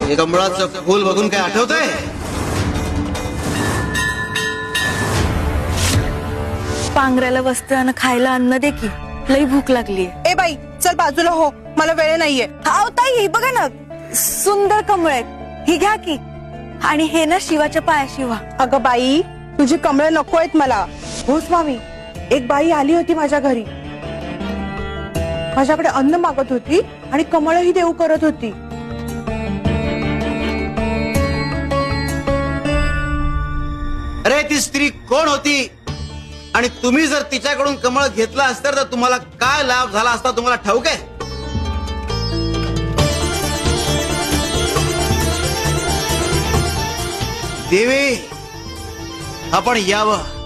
हे कमळाचं फूल बघून काय आठवतंय? पांघराला वस्त्रानं खायला अन्न दे की, लई भूक लागलीये. ए बाई चल बाजूला हो, मला वेळ नाहीये. अहो ताई, बघा ना, सुंदर कमळ आहेत, ही घ्या की. आणि हे ना शिवाच्या पायाशी व्हा. अगं बाई, तुझी कमळं नको आहेत मला. हो स्वामी, एक बाई आली होती माझ्या घरी, माझ्याकडे अन्न मागत होती आणि कमळही देऊ करत होती. अरे ती स्त्री कोण होती आणि तुम्ही जर तिच्याकडून कमळ घेतला असतं तर तुम्हाला काय लाभ झाला असता तुम्हाला ठाऊक आहे? देवी, आपण यावं.